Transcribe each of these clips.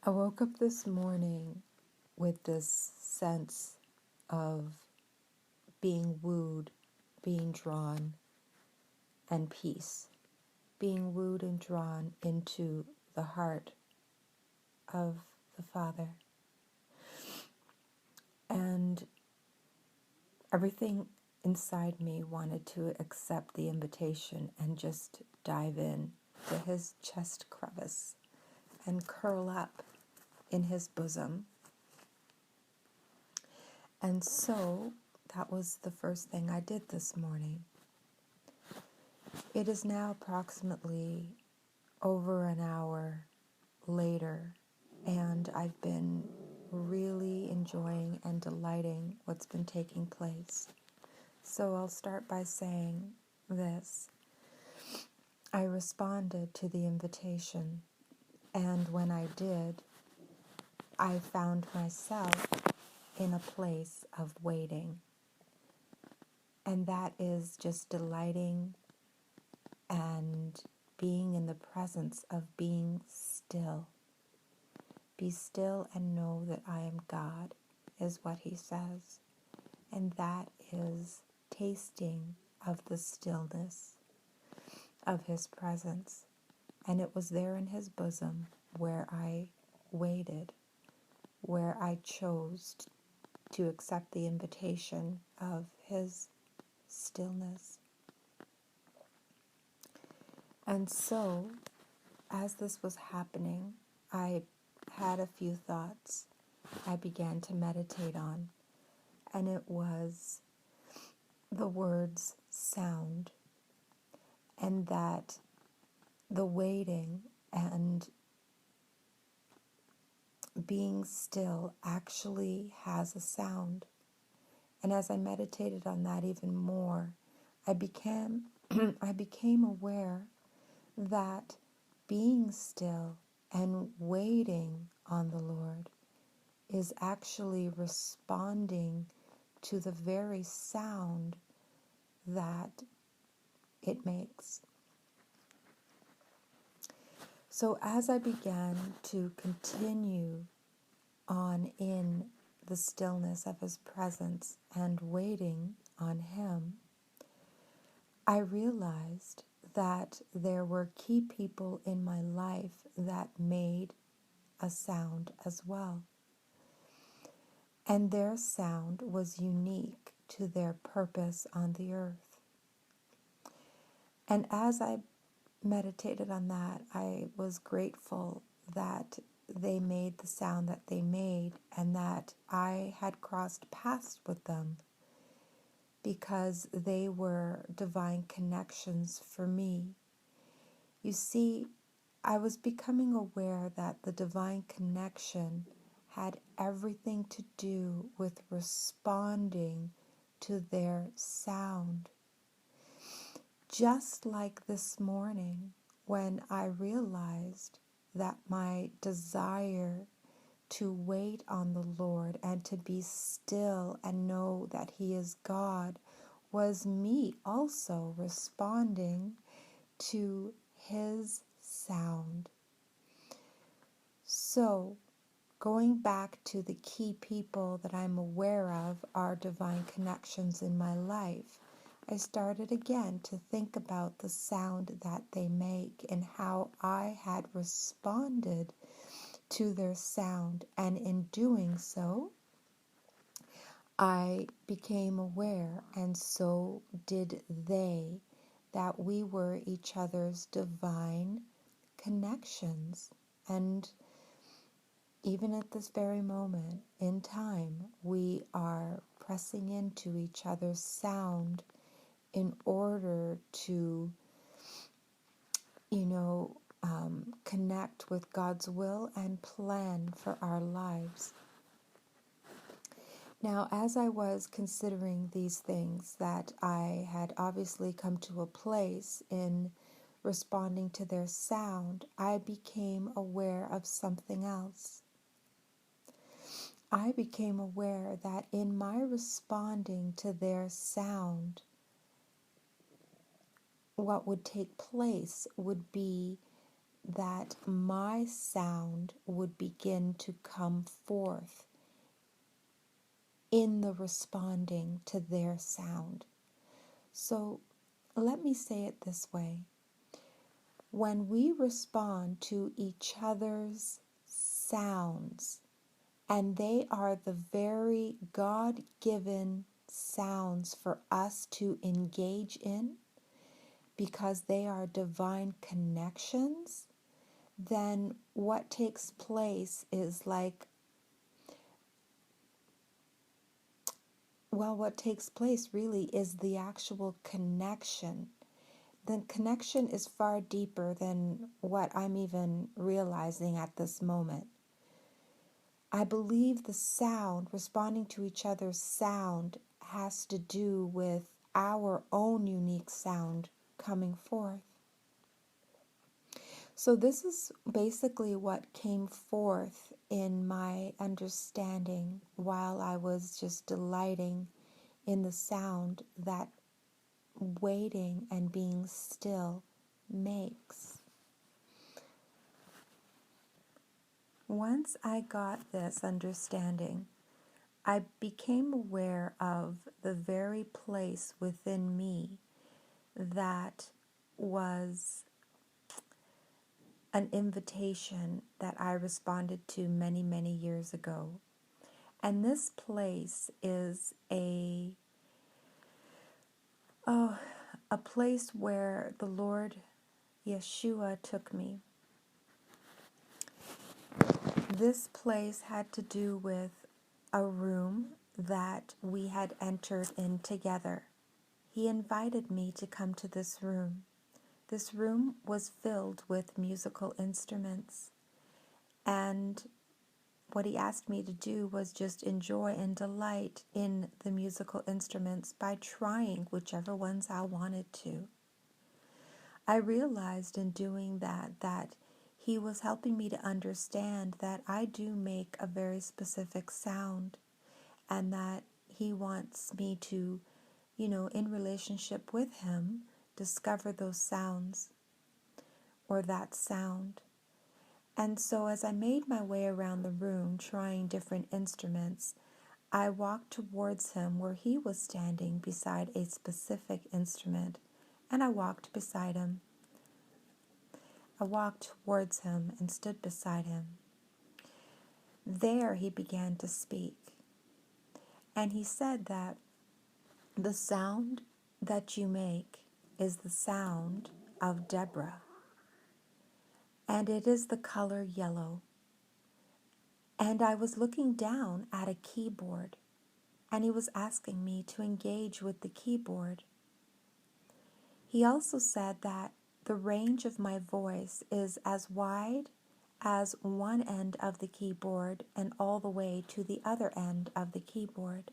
I woke up this morning with this sense of being wooed, being drawn, and peace. Being wooed and drawn into the heart of the Father. And everything inside me wanted to accept the invitation and just dive in to his chest crevice and curl up in his bosom. And so that was the first thing I did this morning. It is now approximately over an hour later, and I've been really enjoying and delighting what's been taking place. So I'll start by saying this. I responded to the invitation, and when I did, I found myself in a place of waiting. And that is just delighting and being in the presence of being still. Be still and know that I am God, is what he says. And that is tasting of the stillness of his presence. And it was there in his bosom where I waited, where I chose to accept the invitation of his stillness. And so, as this was happening, I had a few thoughts I began to meditate on, and it was the words sound, and that the waiting and being still actually has a sound. And as I meditated on that even more, I became aware that being still and waiting on the Lord is actually responding to the very sound that it makes. So as I began to continue on in the stillness of his presence and waiting on him, I realized that there were key people in my life that made a sound as well. And their sound was unique to their purpose on the earth. And as I meditated on that, I was grateful that they made the sound that they made and that I had crossed paths with them, because they were divine connections for me. You see, I was becoming aware that the divine connection had everything to do with responding to their sound. Just like this morning, when I realized that my desire to wait on the Lord and to be still and know that he is God was me also responding to his sound. So, going back to the key people that I'm aware of are divine connections in my life, I started again to think about the sound that they make and how I had responded to their sound, and in doing so, I became aware, and so did they, that we were each other's divine connections. And even at this very moment in time, we are pressing into each other's sound in order to, connect with God's will and plan for our lives. Now, as I was considering these things, that I had obviously come to a place in responding to their sound, I became aware of something else. I became aware that in my responding to their sound, what would take place would be that my sound would begin to come forth in the responding to their sound. So let me say it this way. When we respond to each other's sounds, and they are the very God-given sounds for us to engage in, because they are divine connections, then what takes place is what takes place really is the actual connection. The connection is far deeper than what I'm even realizing at this moment. I believe the sound, responding to each other's sound, has to do with our own unique sound coming forth. So this is basically what came forth in my understanding while I was just delighting in the sound that waiting and being still makes. Once I got this understanding, I became aware of the very place within me that was an invitation that I responded to many, many years ago. And this place is a place where the Lord Yeshua took me. This place had to do with a room that we had entered in together. He invited me to come to this room. This room was filled with musical instruments, and what he asked me to do was just enjoy and delight in the musical instruments by trying whichever ones I wanted to. I realized in doing that he was helping me to understand that I do make a very specific sound, and that he wants me to, in relationship with him, discover those sounds or that sound. And so as I made my way around the room trying different instruments, I walked towards him where he was standing beside a specific instrument, and I walked beside him. I walked towards him and stood beside him. There he began to speak, and he said that the sound that you make is the sound of Deborah, and it is the color yellow. And I was looking down at a keyboard, and he was asking me to engage with the keyboard. He also said that the range of my voice is as wide as one end of the keyboard and all the way to the other end of the keyboard.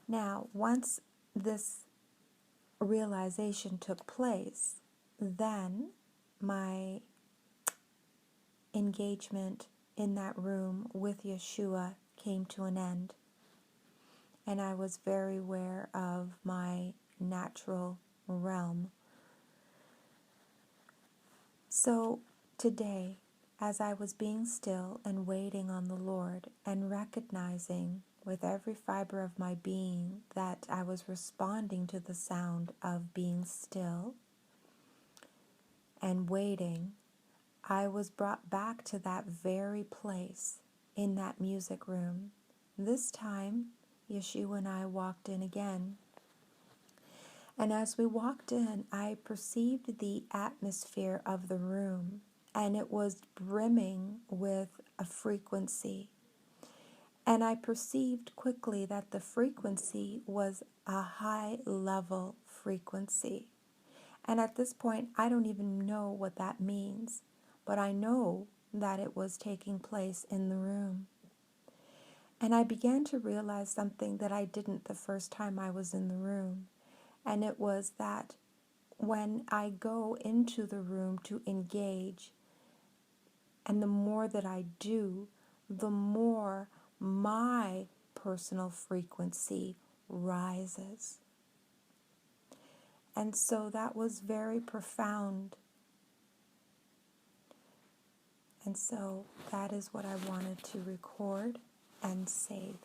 Now, once this realization took place, then my engagement in that room with Yeshua came to an end, and I was very aware of my natural realm. So today, as I was being still and waiting on the Lord and recognizing with every fiber of my being that I was responding to the sound of being still and waiting, I was brought back to that very place in that music room. This time, Yeshua and I walked in again. And as we walked in, I perceived the atmosphere of the room, and it was brimming with a frequency. And I perceived quickly that the frequency was a high-level frequency. And at this point, I don't even know what that means, but I know that it was taking place in the room. And I began to realize something that I didn't the first time I was in the room. And it was that when I go into the room to engage, and the more that I do, the more my personal frequency rises. And so that was very profound. And so that is what I wanted to record and save.